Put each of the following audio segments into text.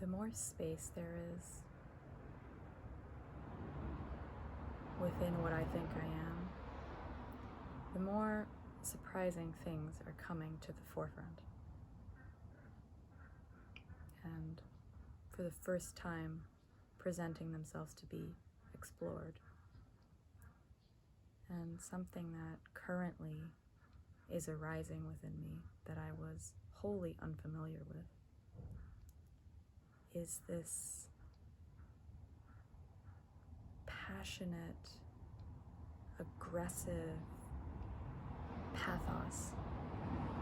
the more space there is within what I think I am, the more surprising things are coming to the forefront. And for the first time, presenting themselves to be explored. And something that currently is arising within me that I was wholly unfamiliar with is this passionate, aggressive pathos,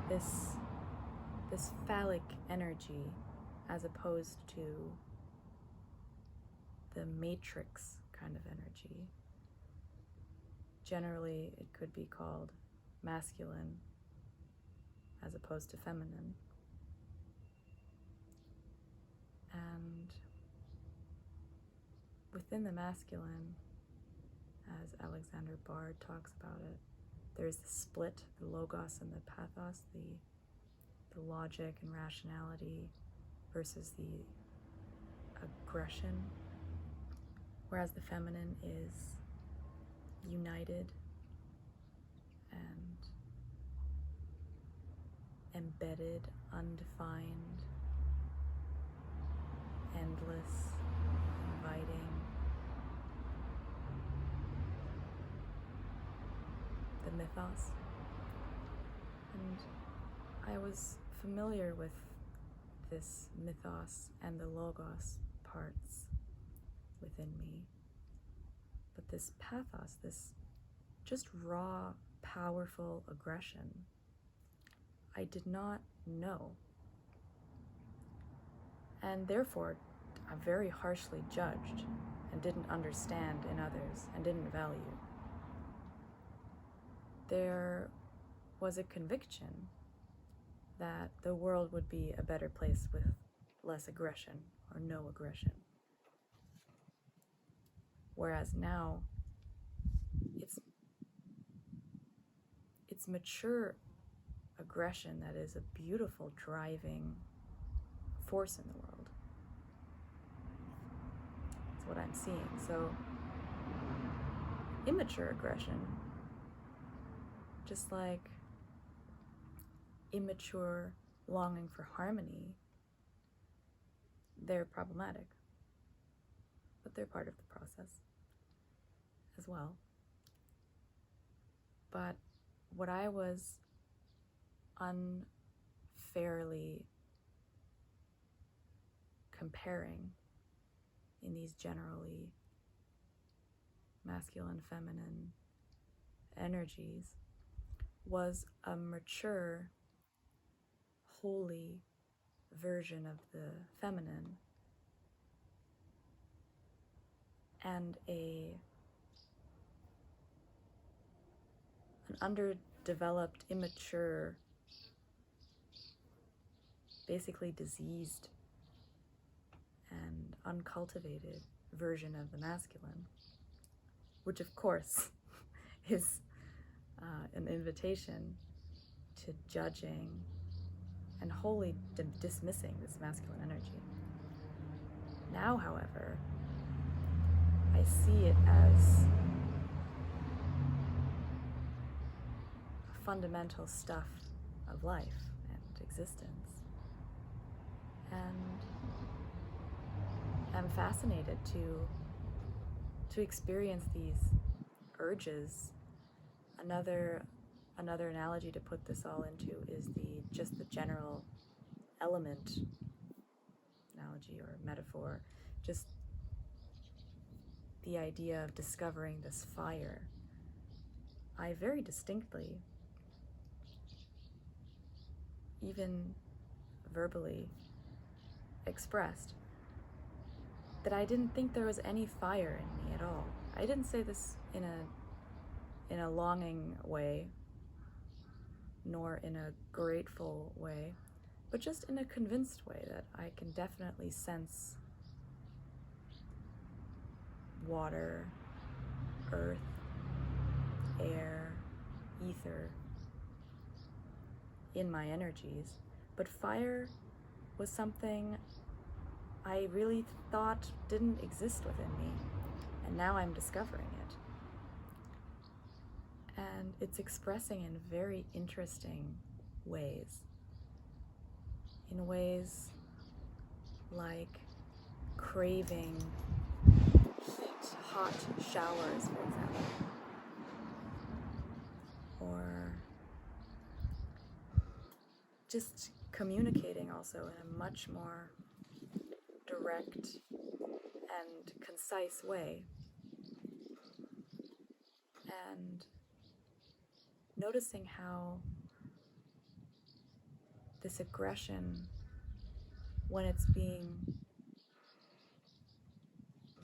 this phallic energy, as opposed to the matrix kind of energy. Generally, it could be called masculine as opposed to feminine. And within the masculine, as Alexander Bard talks about it, there's the split, the logos and the pathos, the logic and rationality versus the aggression, whereas the feminine is united and embedded, undefined, endless, inviting. The mythos. And I was familiar with this mythos and the logos parts within me. But this pathos, this just raw, powerful aggression, I did not know. And therefore, I very harshly judged and didn't understand in others and didn't value. There was a conviction that the world would be a better place with less aggression or no aggression. Whereas now, it's mature aggression that is a beautiful driving force in the world. That's what I'm seeing. So, immature aggression, just like immature longing for harmony, they're problematic, but they're part of the process as well. But what I was unfairly comparing in these generally masculine, feminine energies was a mature, holy version of the feminine and an underdeveloped, immature, basically diseased and uncultivated version of the masculine, which of course is an invitation to judging and wholly dismissing this masculine energy. Now, however, I see it as fundamental stuff of life and existence. And I'm fascinated to experience these urges. Another analogy to put this all into is just the general element analogy or metaphor, just the idea of discovering this fire. I very distinctly, even verbally, expressed that I didn't think there was any fire in me at all. I didn't say this in a longing way, nor in a grateful way, but just in a convinced way that I can definitely sense water, earth, air, ether in my energies. But fire was something I really thought didn't exist within me, and now I'm discovering it. And it's expressing in very interesting ways. In ways like craving hot showers, for example. Or just communicating also in a much more direct and concise way. And noticing how this aggression, when it's being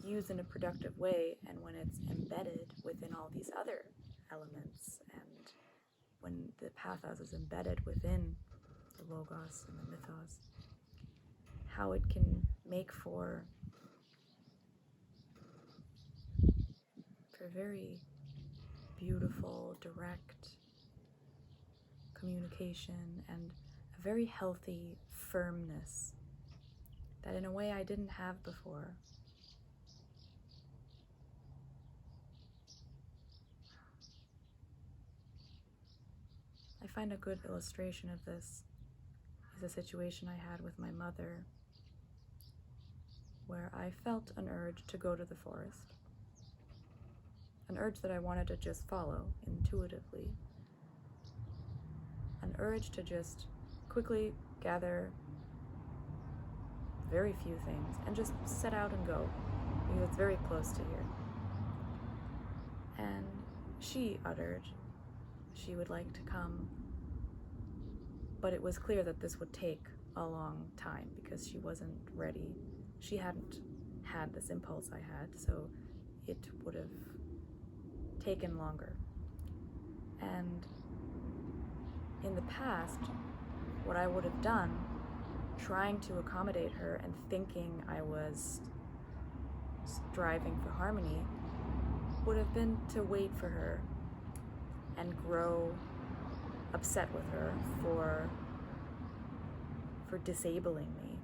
used in a productive way and when it's embedded within all these other elements, and when the pathos is embedded within the logos and the mythos, how it can make for very beautiful, direct communication and a very healthy firmness that in a way I didn't have before. I find a good illustration of this is a situation I had with my mother, where I felt an urge to go to the forest, an urge that I wanted to just follow intuitively, an urge to just quickly gather very few things and just set out and go, because it's very close to here. And she uttered she would like to come, but it was clear that this would take a long time because she wasn't ready. She hadn't had this impulse I had, so it would have taken longer. And in the past, what I would have done, trying to accommodate her and thinking I was striving for harmony, would have been to wait for her and grow upset with her for disabling me